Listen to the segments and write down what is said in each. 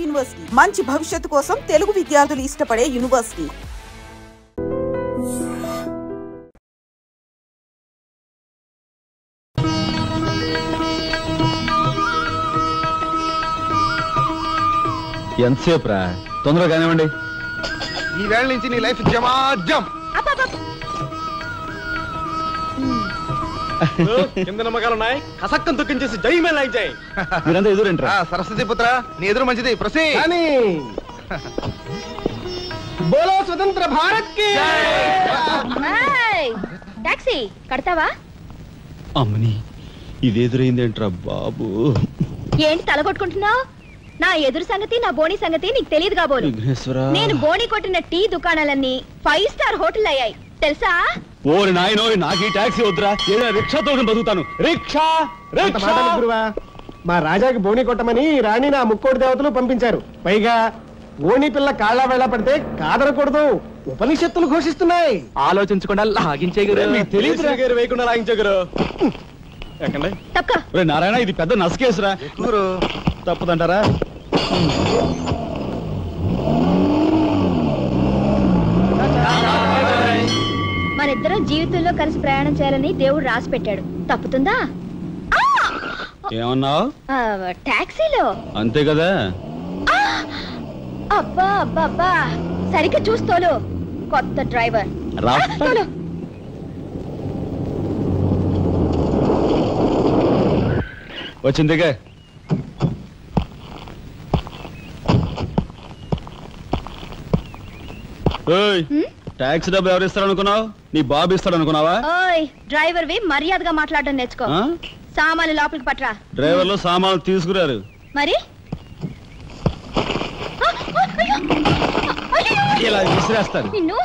University, మంచి భవిష్యత్తు కోసం తెలుగు విద్యార్థులు ఇష్టపడే యూనివర్సిటీ. ఎంతసేపు రా, తొందరగా కానివ్వండి. ఈ వేళ నుంచి నీ లైఫ్ జమాజం. కింద నమ్మకాలు ఉన్నాయి, కసక్కం తొక్కించేసి జై మే లైక్ జై. మీరంతా ఎదురేంట్రా? సరస్వతి పుత్ర, నీ ఎదురు మంచిది. ప్రసీ బోలో స్వతంత్ర భారత్ కి. టాక్సీ కడతావా? అమ్మని, ఇది ఎదురైందేంట్రా బాబు? ఏంటి తలగొట్టుకుంటున్నావు? నా ఎదురు సంగతి, నా బోని సంగతి నీకు తెలియదు కాబోలు. నేను బోని కొట్టిన టీ దుకాణాలన్నీ 5 స్టార్ హోటల్ అయ్యాయి తెలుసా? ఓరి నాయనో, నాకు ఈ టాక్సీ వద్దురా, ఏదైనా రిక్షాతో బతుకుతాను. రిక్షా గురువా, మా రాజాకి బోని కొట్టమని రాణి నా ముక్కోటి దేవతలు పంపించారు. పైగా ఓణి పిల్ల కాళ్ళ వేళ పడితే కాదనకూడదు, ఉపనిషత్తులు ఘోషిస్తున్నాయి. ఆలోచించకుండా లాగించే తెలియదు వేయకుండా లాగించగరు. నారాయణ, ఇది పెద్ద నసకేసురా. తప్పదంటారా? మనిద్దరం జీవితంలో కలిసి ప్రయాణం చేయాలని దేవుడు రాసి పెట్టాడు. తప్పుతుందా? ఏమన్నావు? టాక్సీలో అంతే కదా. అబ్బా అబ్బా అబ్బా, సరిగ్గా చూస్తోలు. కొత్త డ్రైవర్ వచ్చిందిగా. టాక్సీ డబ్బు ఎవరు ఇస్తారు అనుకున్నావు? నీ బాబు ఇస్తాడు అనుకున్నావా? ఓయ్ డ్రైవర్ వి మర్యాదగా మాట్లాడడం నేర్చుకో. సామాన్లు లోపలికి పట్రా. డ్రైవర్లు సామాన్లు తీసుకురారు. మరి ఇలా విసిరేస్తాను. నిన్ను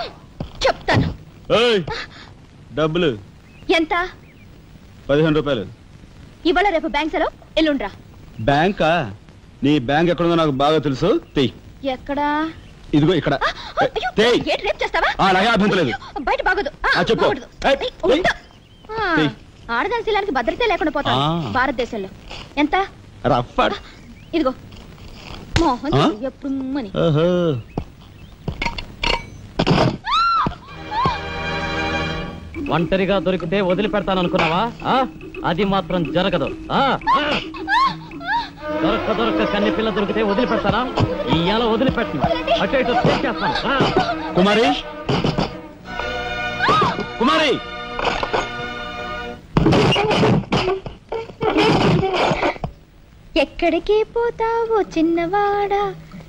చెప్తాను. డబ్బులు ఎంత? 15 రూపాయలు. ఇవాళ రేపు బ్యాంక్ సెలవు, ఎల్లుండ్రా. బ్యాంకా? నీ బ్యాంక్ ఎక్కడుందో నాకు బాగా తెలుసు. ఎక్కడా? ఇదిగో ఇక్కడ. అలాగే అభ్యంతరం లేదు. బయట బాగోదు. ఆడదాని శీలానికి భద్రత లేకుండా పోతా భారతదేశంలో. ఎంత? ఇదిగో మోహన్ ఎప్పుడు. ఒంటరిగా దొరికితే వదిలిపెడతాననుకున్నావా? అది మాత్రం జరగదు. దొరక్క కన్ని పిల్ల దొరికితే వదిలిపెడతానా? ఇవాళ వదిలిపెట్టను, అటు ఇటు చేస్తాను. కుమారి, కుమారి, ఎక్కడికి పోతావో చిన్నవాడా,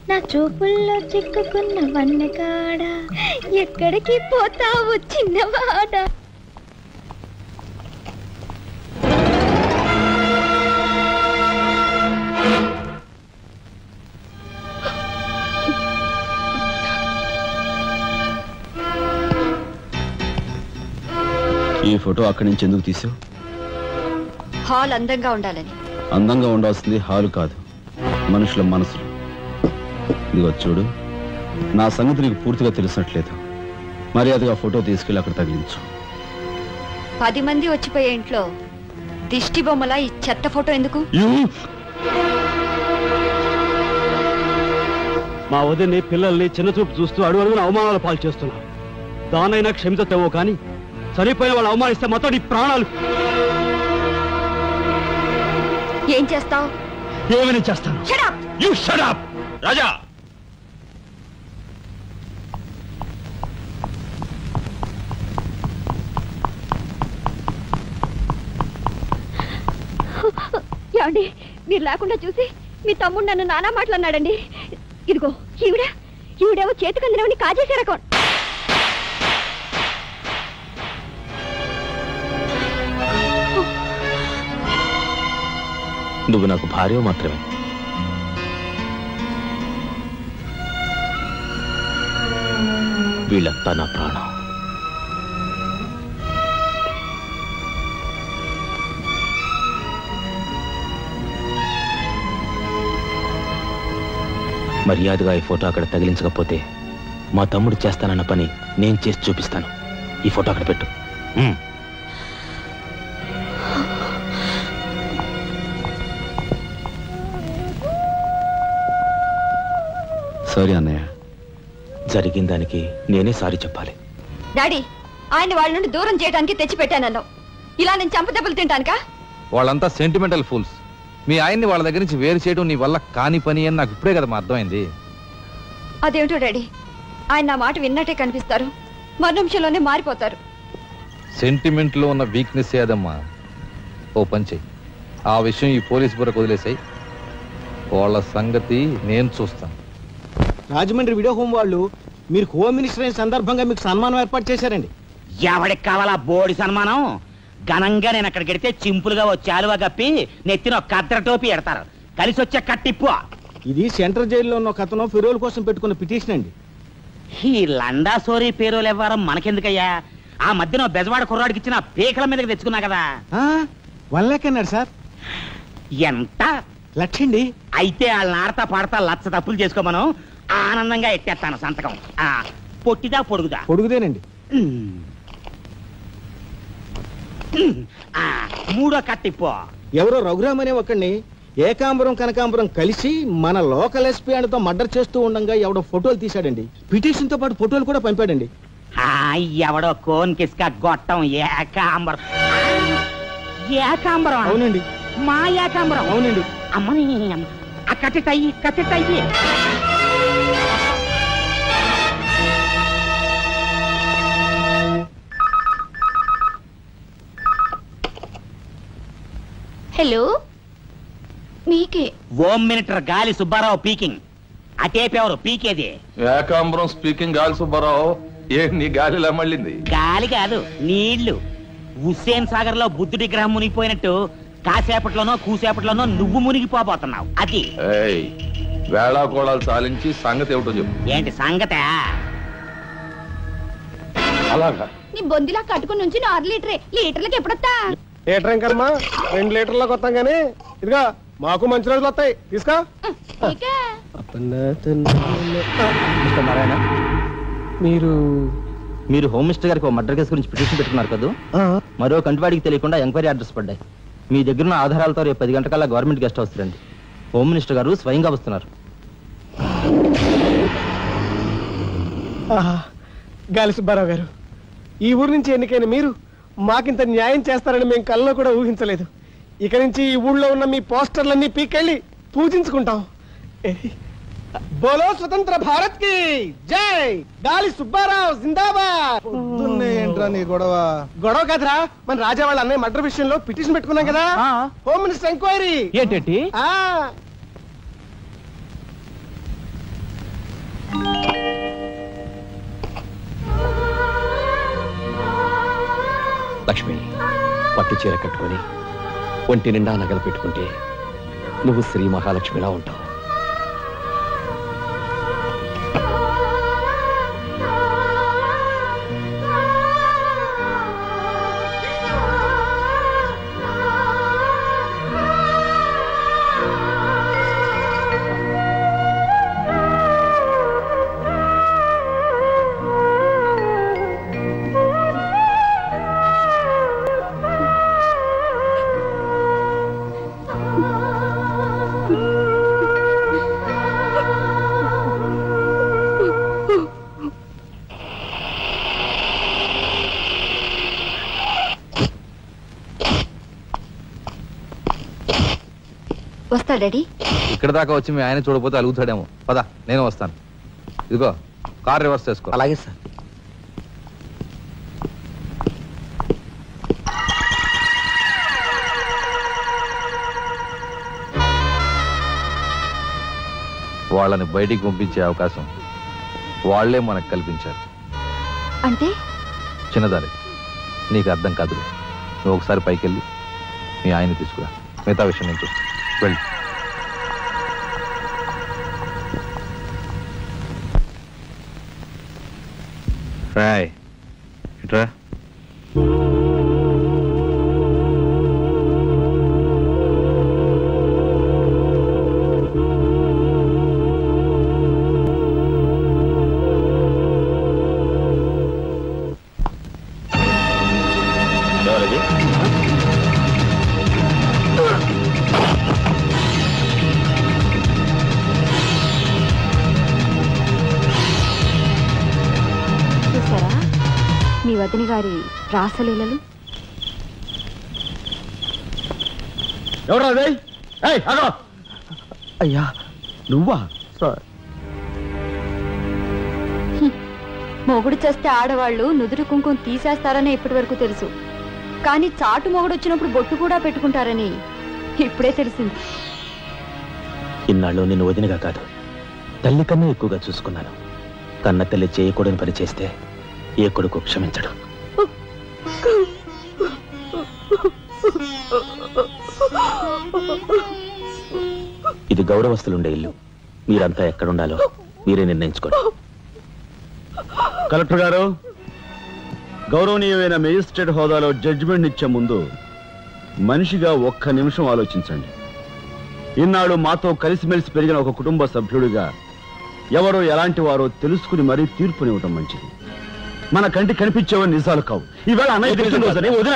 నా చూపుల్లో చిక్కుకున్న వన్నెకాడా. ఎక్కడికి పోతావో చిన్నవాడా. ఈ ఫోటో అక్కడి నుంచి ఎందుకు తీసావు? హాల్ అందంగా ఉండాలని. అందంగా ఉండాల్సింది హాలు కాదు, మనుషుల మనసులు. ఇదిగో చూడు, నా సంగతి నీకు పూర్తిగా తెలిసినట్లేదు. మర్యాదగా ఫోటో తీసుకెళ్ళి అక్కడ తగిలించు. 10 మంది వచ్చిపోయే ఇంట్లో దిష్టి బొమ్మల ఈ చెత్త ఫోటో ఎందుకు? మా వదిని పిల్లల్ని చిన్న చూపు చూస్తూ అడుగున అవమానాలు పాలు చేస్తున్నా. దానైనా క్షమితేవో కానీ చనిపోయిన వాళ్ళు అవమానిస్తే మొత్తం నీ ప్రాణాలు. ఏం చేస్తావు? ఏమని చేస్తాను? రాజా, ఏమండి, మీరు లేకుండా చూసి మీ తమ్ముడు నన్ను నానా మాట్లాడినాడండి. ఇదిగో ఈవిడేమో చేతికి అందినవని కాజేసే రకం. నువ్వు నాకు భార్య మాత్రమే. వీళ్ళంతా నా ప్రాణం. మర్యాదగా ఈ ఫోటో అక్కడ తగిలించకపోతే మా తమ్ముడు చేస్తానన్న పని నేను చేసి చూపిస్తాను. ఈ ఫోటో అక్కడ పెట్టు. సారీ అన్నయ్య. జరిగిన దానికి నేనే సారీ చెప్పాలి. డాడీ, ఆయన వాళ్ళ నుండి దూరం చేయడానికి తెచ్చిపెట్టానన్నావు. ఇలా నేను చంపదెబ్బలు తింటానుకా? వాళ్ళంతా సెంటిమెంటల్ ఫూల్స్. మీ ఆయన్ని వాళ్ళ దగ్గర నుంచి వేరు చేయడం నీ వల్ల కాని పని అని నాకు ఇప్పుడే కదా అర్థమైంది. అదేమిటో డాడీ, ఆయన నా మాట విన్నట్టే కనిపిస్తారు, మరు నిమిషంలోనే మారిపోతారు. సెంటిమెంట్ లో ఉన్న వీక్నెస్ ఏదమ్మా. ఓ పని చెయ్యి, ఆ విషయం ఈ పోలీస్ బుర్రకు వదిలేసాయి. వాళ్ళ సంగతి నేను చూస్తాను. రాజమండ్రి వీడియో హోమ్ వాళ్ళు మీరు హోమ్ మినిస్టర్ అయిన సందర్భంగా మీకు సన్మానం ఏర్పాటు చేశారండి. ఎవడికి కావాలా బోడి సన్మానం? ఘనంగా నేను అక్కడికి వెడితే చింపులుగా వచ్చి ఆలువా కప్పి నెత్తిన కద్దర టోపీ ఎడతారు. కలిసి వచ్చే కట్టిప్పు. ఇది సెంట్రల్ జైల్లో ఉన్న ఒక అతను ఫిరోల్ కోసం పెట్టుకున్న పిటిషన్ అండి. ఈ లండా సోరీ పేరోలు ఇవ్వడం మనకెందుకయ్యా? ఆ మధ్యన బెజవాడ కుర్రాడికి ఇచ్చిన పీకల మీదకి తెచ్చుకున్నా కదా. 1 lakh అన్నారు సార్. ఎంత? 1,00,000 అండి. అయితే వాళ్ళని ఆడతా పాడతా లచ్చ తప్పులు చేసుకోమను, ఆనందంగా ఎట్టేస్తాను సంతకం. పొట్టిదా పొడుగుదా? పొడుగుదేనండి. మూడో కట్టిపో. ఎవరో రఘురామ్ అనే ఒకడిని ఏకాంబరం కనకాంబరం కలిసి మన లోకల్ ఎస్పీ ఆయనతో మర్డర్ చేస్తూ ఉండగా ఎవడో ఫోటోలు తీశాడండి. పిటిషన్ తో పాటు ఫోటోలు కూడా పంపాడండి. ఎవడో కోన్ కిస్క గొట్టం ఏకాంబరం. ఏకాంబరం? అవునండి. మా ఏకాంబరం? అవునండి. అమ్మని కట్టెట్టయ్యి కట్టెట్టయ్యి. హలో, మీకే. హోమ్ మినిస్టర్ గాలి సుబ్బారావు పీకింగ్. అటేపెవరు పీకేది? ఏకాంబరం స్పీకింగ్. గాలి సుబ్బారావు, ఏ నీ గాలిలా మళ్ళింది? గాలి కాదు, నీళ్లు. హుస్సేన్ సాగర్ లో బుద్ధుడి గ్రహం మునిగిపోయినట్టు కాసేపట్లోనో కూసేపట్లోనో నువ్వు మునిగిపోబోతున్నావు. అది వేళాకోళాలు సాలించి సంగతి ఏమిటో చెప్పు. ఏంటి సంగతే? అలాగా నీ బొందిలా కట్టుకుని నుంచి 6 లీటరే. లీటర్లకు ఎప్పుడొస్తా? లీటర్ ఇంకమ్మా 2 లీటర్లకు వస్తాం గానీ ఇదిగా మాకు మంచి రోజులు వస్తాయి. తీసుకో. మీరు హోమ్ మినిస్టర్ గారికి మర్డర్ కేసు గురించి పిటిషన్ పెట్టుకున్నారు కదా. మరో కంటివాడికి తెలియకుండా ఎంక్వైరీ ఆర్డర్స్ పడ్డాయి. మీ దగ్గర ఉన్న ఆధారాలతో రేపు 10 గంటకల్లా గవర్నమెంట్ గెస్ట్ హౌస్ రండి. హోమ్ మినిస్టర్ గారు స్వయంగా వస్తున్నారు. గాలి సుబ్బారావు గారు, ఈ ఊరు నుంచి ఎన్నికైన మీరు మాకింత న్యాయం చేస్తారని మేము కల్లో కూడా ఊహించలేదు. ఇక నుంచి ఈ ఊళ్ళో ఉన్న మీ పోస్టర్లన్నీ పీకెళ్ళి పూజించుకుంటాం. బోలో స్వతంత్ర భారత్ కి జై. గాలి సుబ్బారావు జిందాబాద్. ఏంట్రా నీ గొడవ కదరా, మన రాజా వాళ్ళ అన్నయ్య మర్డర్ విషయంలో పిటిషన్ పెట్టుకున్నాం కదా. Home minister enquiry. ఏంటి? లక్ష్మి, పట్టు చీర కట్టుకొని ఒంటి నిండా నగలు పెట్టుకుంటే నువ్వు శ్రీ మహాలక్ష్మిలా ఉంటావు. వస్తా డాడీ. ఇక్కడ దాకా వచ్చి మీ ఆయన చూడకపోతే అలుగుతాడేమో. పద, నేను వస్తాను. ఇదిగో కార్ రివర్స్ చేసుకో. అలాగే సార్. వాళ్ళని బయటికి పంపించే అవకాశం వాళ్లే మనకు కల్పించారు. అంటే చిన్నదారి, నీకు అర్థం కాదు. నువ్వు ఒకసారి పైకి వెళ్ళి మీ ఆయన తీసుకురా. మిగతా విషయం నేను చూస్తాను. వెళ్ళి రాయ్ ఇట్రా. వదిన గారి రాసలీలలు? ఎవరా అదే? అయ్యా నువ్వా? మొగుడు చేస్తే ఆడవాళ్ళు నుదురు కుంకుమ తీసేస్తారని ఇప్పటి వరకు తెలుసు, కానీ చాటు మొగుడు వచ్చినప్పుడు బొట్టు కూడా పెట్టుకుంటారని ఇప్పుడే తెలిసింది. ఇన్నాళ్ళు నిన్ను వదినగా కాదు, తల్లి కన్నా ఎక్కువగా చూసుకున్నాను. కన్న తల్లి చేయకూడని పని చేస్తే ఏ కొడుకు క్షమించడు. ఇది గౌరవస్తులుండే ఇల్లు. మీరంతా ఎక్కడుండాలో మీరే నిర్ణయించుకోండి. కలెక్టర్ గారు, గౌరవనీయమైన మేజిస్ట్రేట్ హోదాలో జడ్జిమెంట్ ఇచ్చే ముందు మనిషిగా ఒక్క నిమిషం ఆలోచించండి. ఇన్నాళ్ళు మాతో కలిసిమెలిసి పెరిగిన ఒక కుటుంబ సభ్యుడిగా ఎవరో ఎలాంటి వారో తెలుసుకుని మరీ తీర్పునివ్వటం మంచిది. మన కంటి కనిపించేవని నిజాలు కావు. ఈవేళ అన్నయ్య పుట్టినరోజని వదిన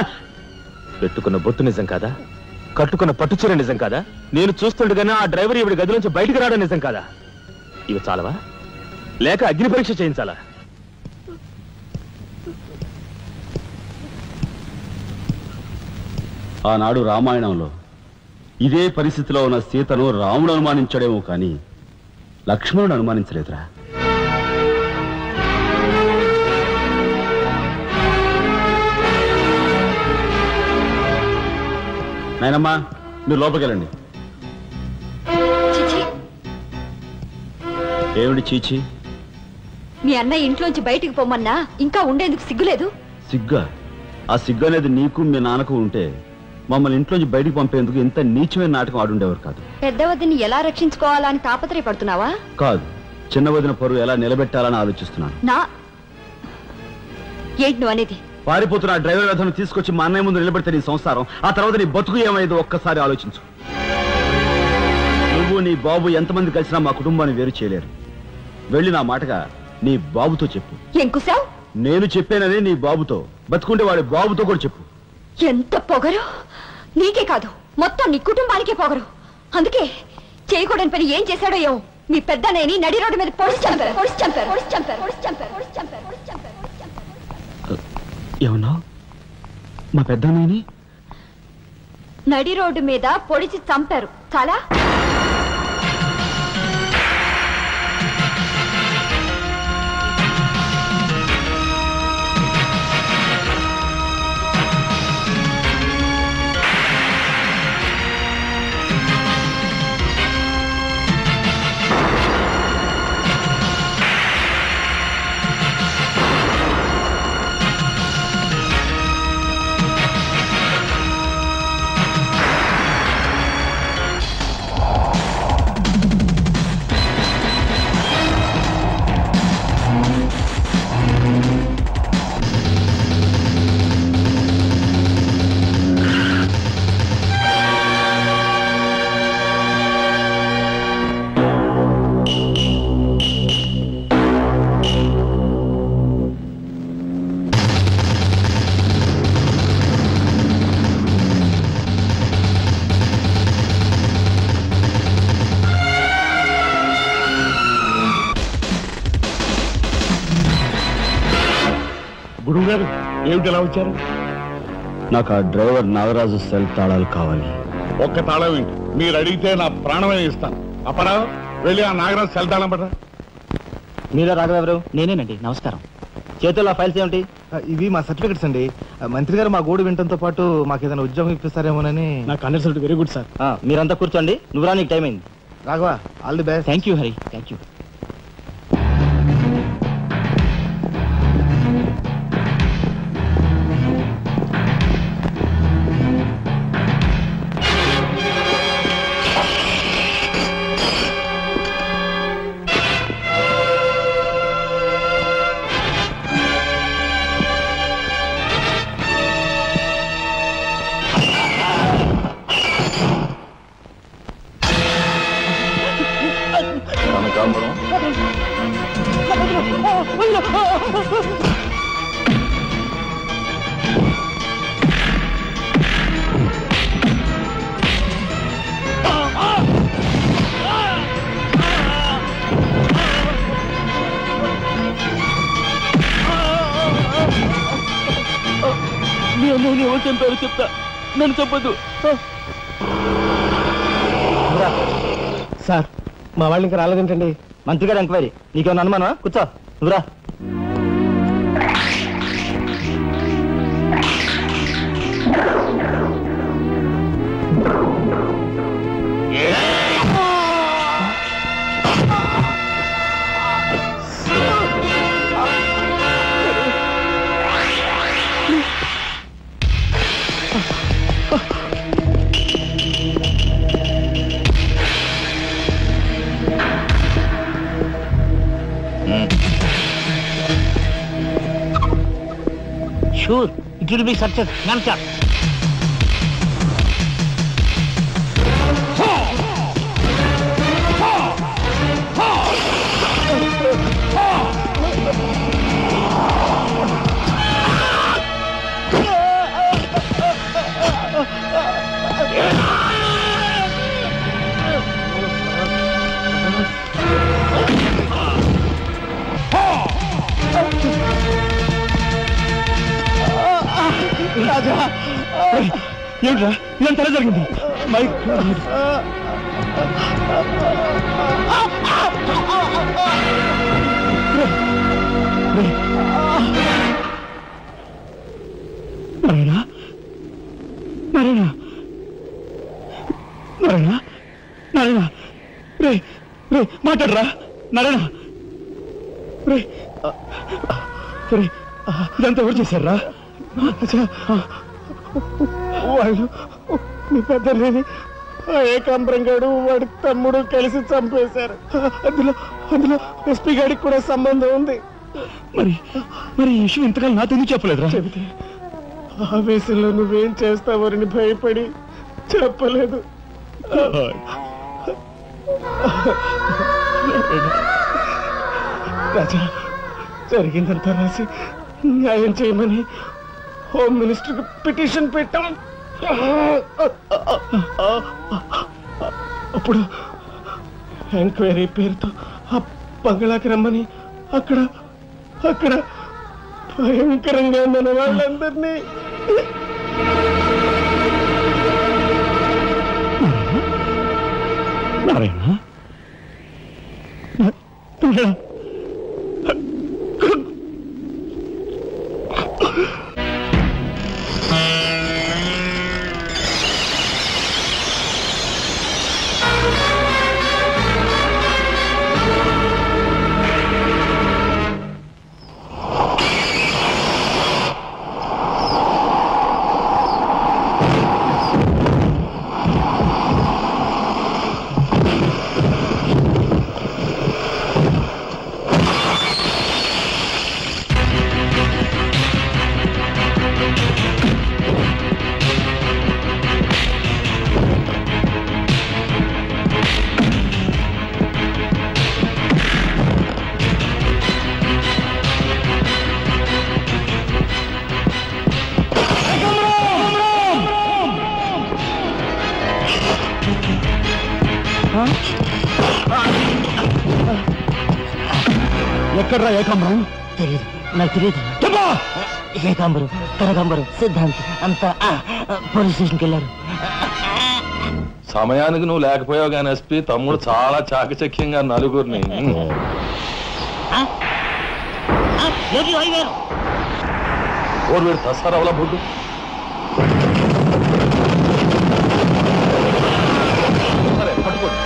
పెట్టుకున్న బొత్తు నిజం కాదా? కట్టుకున్న పట్టుచీర నిజం కాదా? నేను చూస్తుండగానే ఆ డ్రైవర్ ఇవిడి గది నుంచి బయటకు రావడం నిజం కాదా? ఇవి చాలవా, లేక అగ్ని పరీక్ష చేయించాలా? ఆనాడు రామాయణంలో ఇదే పరిస్థితిలో ఉన్న సీతను రాముడు అనుమానించాడేమో కానీ లక్ష్మణుడు అనుమానించలేదురా. నాయనమ్మా, మీరు లోపలికి వెళ్ళండి. ఏమిటి చీచి? మీ అన్నయ్య ఇంట్లోంచి బయటికి పొమ్మన్నా ఇంకా ఉండేందుకు సిగ్గులేదు? సిగ్గా? ఆ సిగ్గు అనేది నీకు మీ నాన్నకు ఉంటే మమ్మల్ని ఇంట్లోంచి బయటికి పంపేందుకు ఇంత నీచమైన నాటకం ఆడుండేవారు కాదు. పెద్ద వదిని ఎలా రక్షించుకోవాలని తాపత్రయపడుతున్నావా? కాదు, చిన్న వదిన పరువు ఎలా నిలబెట్టాలని ఆలోచిస్తున్నాను. ఏంటి నువ్వు అనేది? పారిపోతున్న డ్రైవర్ వ్యధను తీసుకొచ్చి మా అన్నయ్య ముందు నిలబెడితే నీ సంసారం, ఆ తర్వాత నీ బతుకు ఏమైందో ఒక్కసారి ఆలోచించు. నువ్వు నీ బాబు ఎంతమంది కలిసినా మా కుటుంబాన్ని వేరు చేయలేరు. వెళ్ళి నా మాటగా నీ బాబుతో చెప్పు. ఎంకుసావ్? నేను చెప్పానని నీ బాబుతో, బతుకుంటే వాడి బాబుతో కూడా చెప్పు. ఎంత పొగరు! నీకే కాదు, మొత్తం నీ కుటుంబానికే పొగరు. అందుకే చేయకూడని పని ఏం చేశాడో ఏమో మీ పెద్దనేని నడి రోడ్డు మీద పొడిచి చంపారు. ఏమన్నా? మా పెద్దనేని నడి రోడ్డు మీద పొడిచి చంపారు. చాలా గురువు గారు ఏమిటి ఎలా వచ్చారు? నాకు ఆ డ్రైవర్ నాగరాజు సెల్ తాళాలు కావాలి. ఒక్క తాళం ఏంటి, మీరు అడిగితే నా ప్రాణమే ఇస్తాను. అప్పరావు, వెళ్ళి ఆ నాగరాజు సెల్ తాళం పడరా. మీరా రాఘవెవరు? నేనేనండి. నమస్కారం. చేతుల్లో ఫైల్స్ ఏమిటి? ఇవి మా సర్టిఫికెట్స్ అండి. మంత్రి గారు మా గోడు వినడంతో పాటు మాకు ఏదైనా ఉద్యోగం ఇప్పిస్తారేమోనని. నాకు అండర్స్టాండ్. Very good sir. మీరంతా కూర్చోండి. నువ్వు రా, నీకు టైం అయింది. Raghava, all the best. Thank you Hari. Thank you. నేను ఎవరు చంపారో చెప్తా, నన్ను చెప్పద్దు. సార్ మా వాళ్ళు ఇంకా రాలేదేంటండి? మంత్రి గారు ఎంక్వైరీ, నీకేమన్నా అనుమానమా? కూర్చో, నువ్వురా. Sure, it will be success. None shot. రాజా, ఏమిట్రా ఇదంతా జరిగింది? నారాయణ, నారాయణ, నారాయణ, నారాయణ, రే రే మాట్లాడరా నారాయణ, రే రే ఇదంతా ఎవరు చేశారా? వాళ్ళు మీ పెద్దలేని ఏకాంబరం గారు వాడి తమ్ముడు కలిసి చంపేశారు. అందులో అందులో ఎస్పీ గారికి కూడా సంబంధం ఉంది. మరి మరి ఈ విషయం ఇంతకాలం నాతో ఎందుకు చెప్పలేదురా? చెబితే ఆవేశంలో నువ్వేం చేస్తావని భయపడి చెప్పలేదు. రాజా, జరిగిందంతా రాసి న్యాయం చేయమని హోమ్ మినిస్టర్కి పిటిషన్ పెట్టాం. అప్పుడు ఎంక్వైరీ పేరుతో ఆ బంగ్లాకి రమ్మని అక్కడ అక్కడ భయంకరంగా మన వాళ్ళందరినీ నారాయణ, ఎక్కడ్రా ఏకాంబరం? తెలియదు, నాకు తెలియదు. ఏకాంబరం, కనకాంబరం, సిద్ధాంత్ అంతా పోలీస్ స్టేషన్కి వెళ్ళారు. సమయానికి నువ్వు లేకపోయావు కానీ ఎస్పీ తమ్ముడు చాలా చాకచక్యంగా నలుగురిని వీడు తస్తారావులా బొడ్డు సరే పట్టుకోండి.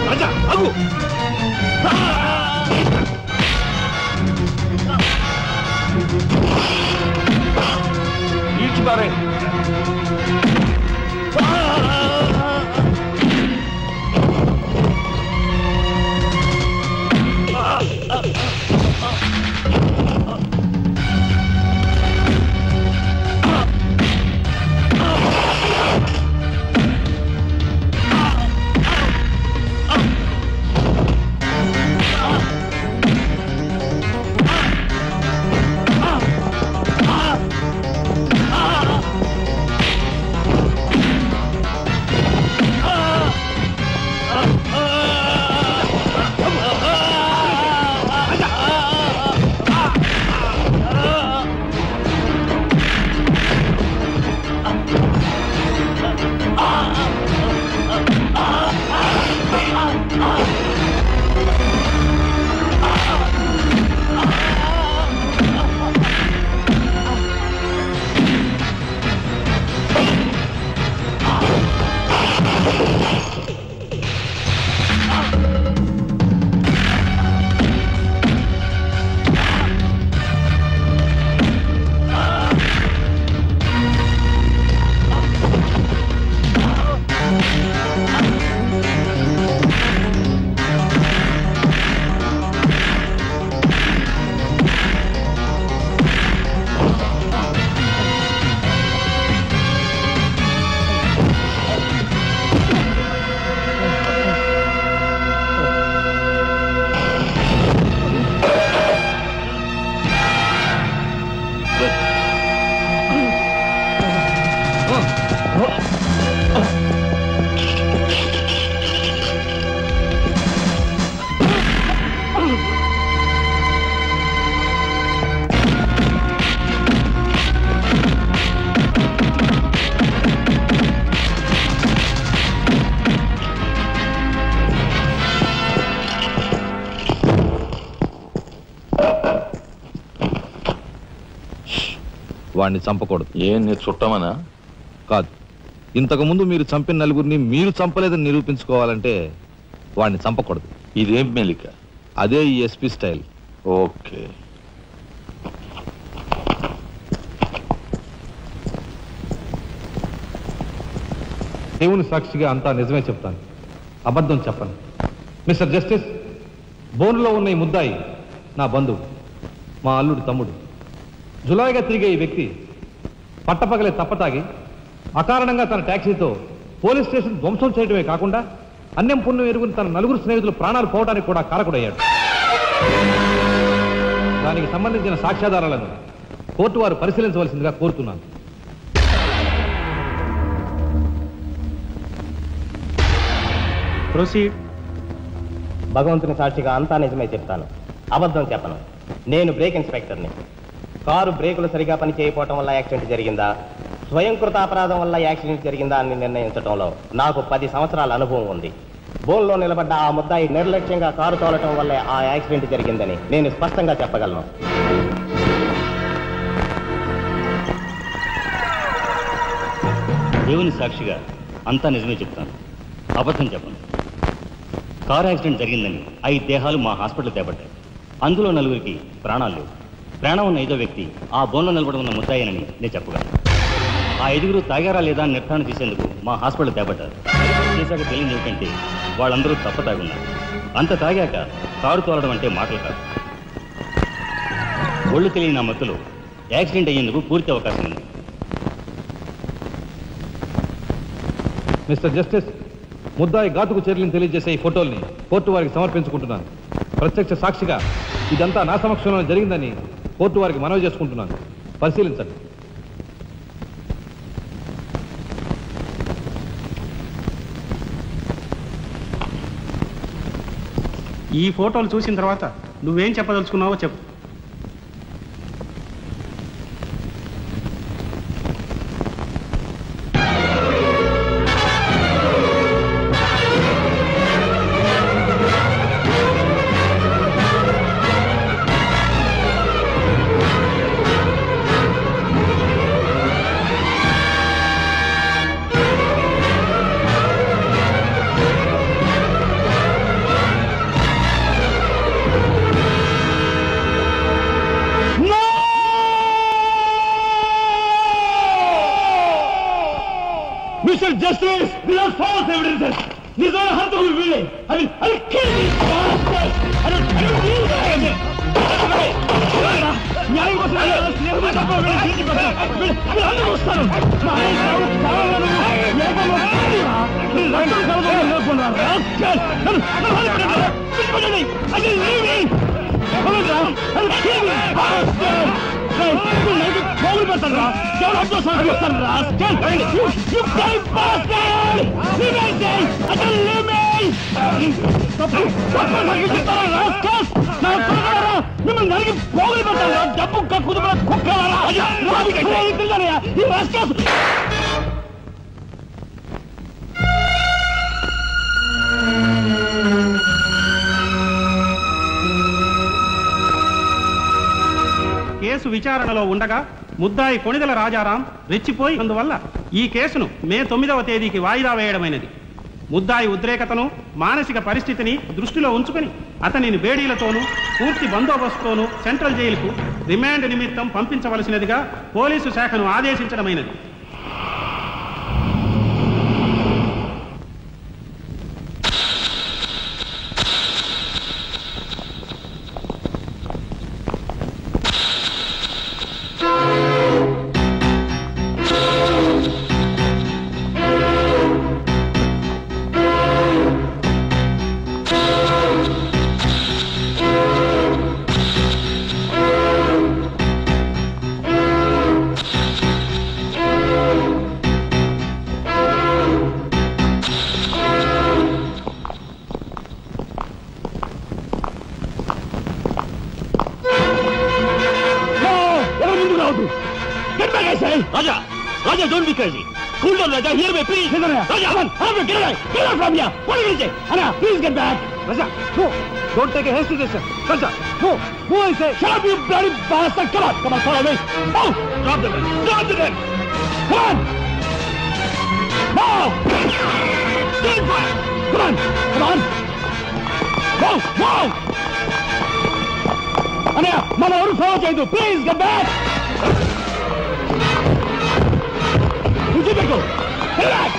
రాజా, ఆగు! ఈడ్చిపారే. వాడిని చంపకూడదు. ఏం నీ చుట్టమనా? కాదు, ఇంతకుముందు మీరు చంపిన నలుగురిని మీరు చంపలేదని నిరూపించుకోవాలంటే వాడిని చంపకూడదు. ఇదేం మెలిక? అదే ఈ ఎస్పీ స్టైల్. ఓకే. దేవుని సాక్షిగా అంతా నిజమే చెప్తాను, అబద్ధం చెప్పను. మిస్టర్ జస్టిస్, బోన్లో ఉన్న ఈ ముద్దాయి నా బంధువు, మా అల్లుడి తమ్ముడు. జులాయిగా తిరిగే ఈ వ్యక్తి పట్టపగలే తప్పతాగి అకారణంగా తన ట్యాక్సీతో పోలీస్ స్టేషన్ ధ్వంసం చేయడమే కాకుండా అన్యం పుణ్యం ఎరుగుని తన నలుగురు స్నేహితులు ప్రాణాలు పోవడానికి కూడా కారకుడయ్యాడు. దానికి సంబంధించిన సాక్ష్యాధారాలను కోర్టు వారు పరిశీలించవలసిందిగా కోరుతున్నాను. ప్రొసీడ్. భగవంతుని సాక్షిగా అంతా నిజమే చెప్తాను, అబద్ధం చెప్పను. నేను బ్రేక్ ఇన్స్పెక్టర్ని. కారు బ్రేకులు సరిగా పని చేయకపోవటం వల్ల యాక్సిడెంట్ జరిగిందా, స్వయంకృత అపరాధం వల్ల యాక్సిడెంట్ జరిగిందా అని నిర్ణయించడంలో నాకు 10 సంవత్సరాల అనుభవం ఉంది. బోన్లో నిలబడ్డ ఆ ముద్దాయి నిర్లక్ష్యంగా కారు తోలటం వల్లే ఆ యాక్సిడెంట్ జరిగిందని నేను స్పష్టంగా చెప్పగలను. దేవుని సాక్షిగా అంతా నిజమే చెప్తాను, అబద్ధం చెప్పను. కారు యాక్సిడెంట్ జరిగిందని 5 దేహాలు మా హాస్పిటల్ తేబడ్డాయి. అందులో 4గురికి ప్రాణాలు లేవు. ప్రాణం ఉన్న 5వ వ్యక్తి ఆ బోన్లో నిలబడి ఉన్న ముద్దాయనని నేను చెప్పగలను. ఆ 5గురు తాగారా లేదా అని నిర్ధారణ చేసేందుకు మా హాస్పిటల్ తేబడ్డారు. చేశాక తెలియదు ఏమిటంటే వాళ్ళందరూ తప్ప తాగున్నారు. అంత తాగాక కారు తోలడం అంటే మాటలు కాదు. ఒళ్ళు తెలియని ఆ మత్తులో యాక్సిడెంట్ అయ్యేందుకు పూర్తి అవకాశం ఉంది. మిస్టర్ జస్టిస్, ముద్దాయి ఘాతుకు చర్యలను తెలియజేసే ఈ ఫోటోల్ని కోర్టు వారికి సమర్పించుకుంటున్నాను. ప్రత్యక్ష సాక్షిగా ఇదంతా నా సమక్షంలో జరిగిందని కోర్టు వారికి మనవి చేసుకుంటున్నాను. పరిశీలించండి. ఈ ఫోటోలు చూసిన తర్వాత నువ్వేం చెప్పదలుచుకున్నావో చెప్పు. Mr. Justice, these are false evidences. These are hantulu వీళ్ళే. I'll kill these bastards. I don't need them. న్యాయం కోసం స్నేహితులు తప్ప వీళ్ళు వస్తారు. మిమ్మల్ని నరికి పోగులు పెడతారా? డబ్బు కక్కుదు కుక్కలారా? కేసు విచారణలో ఉండగా ముద్దాయి కొణిదెల రాజారాం రెచ్చిపోయి అందువల్ల ఈ కేసును మే 9వ తేదీకి వాయిదా వేయడమైనది. ముద్దాయి ఉద్రేకతను, మానసిక పరిస్థితిని దృష్టిలో ఉంచుకొని అతనిని బేడీలతోనూ పూర్తి బందోబస్తుతోనూ సెంట్రల్ జైలుకు రిమాండ్ నిమిత్తం పంపించవలసినదిగా పోలీసు శాఖను ఆదేశించడమైనది. Raja! Raja, don't be crazy. Cool down, Raja. Hear me, please. Raja, come on. Get away. Get away from here. What are you going to say? Anna, please get back. Raja, no. Don't take a hasty decision. Santa, move! Move, I say! Shut up, you bloody bastard! Come on! Come on, follow me! Move! Drop the gun! Drop the gun! Come on! Move! Come on! Come on! Move! Move! Anaya, మన ఎవరు follow చేయదు. Please, get back! Go! Get back!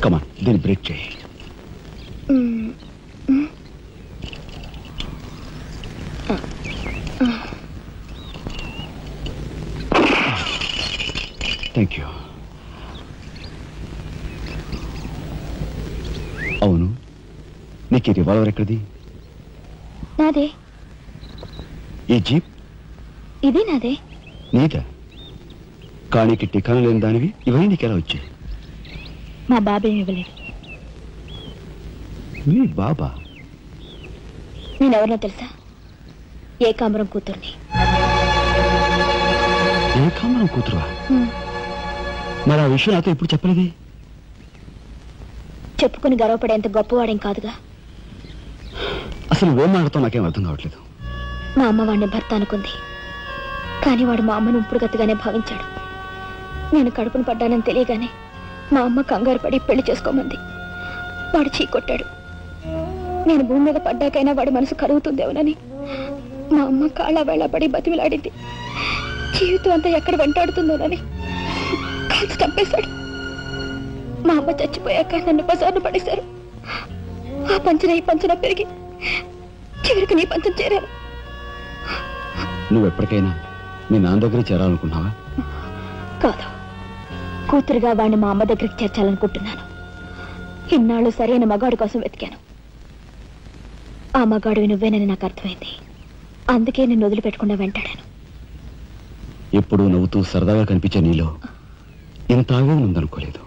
Come on, then break check. Thank you. అవును, నీకు ఈ revolver ఎక్కడిది? నాదే. ఈ jeep? ఇది నాదే. నీదా? కాణికి టికాను లేని దానివి ఇవన్నీ నీకెలా వచ్చాయి? మా బాబే ఇవ్వలేదు. మీ బాబా? నేనెవరినో తెలుసా? ఏకాంబరం కూతుర్ని. ఏకాంబరం కూతురువా? మరి ఆ విషయం నాతో ఎప్పుడు చెప్పలేదే? చెప్పుకుని గర్వపడేంత గొప్పవాడేం కాదుగా. అసలు ఏం మాట్లాడుతావు నాకేం అర్థం కావట్లేదు. మా అమ్మ వాడిని భర్త అనుకుంది, కానీ వాడు మా అమ్మను ఉంపుడుగతిగానే భావించాడు. నేను కడుపును పడ్డానని తెలియగానే మా అమ్మ కంగారు పడి పెళ్లి చేసుకోమంది. వాడు చీకొట్టాడు. నేను భూమి మీద పడ్డాకైనా వాడి మనసు కరుగుతుందేమోనని మా అమ్మ కాళ్ళ వేళ పడి బతిమిలాడింది. జీవితం అంతా ఎక్కడ వెంటాడుతుందోనని కాల్చి చంపేశాడు. మా అమ్మ చచ్చిపోయాక నన్ను బజార్ను పడేశారు. ఆ పంచన ఈ పంచన పెరిగి చివరికి నీ పంచం చేరాను. నువ్వు ఎప్పటికైనా మీ నాన్న దగ్గర చేరాలనుకున్నావా? కాదు, కూతురుగా వాడిని మా అమ్మ దగ్గరికి చేర్చాలనుకుంటున్నాను. ఇన్నాళ్ళు సరైన మగాడు కోసం వెతికాను. ఆ మగాడివి నువ్వేనని నాకు అర్థమైంది. అందుకే నేను వదిలిపెట్టకుండా వెంటాడాను. ఎప్పుడూ నవ్వుతూ సరదాగా కనిపించే నీలో ఇంత ఆవేదన ఉందనుకోలేదు.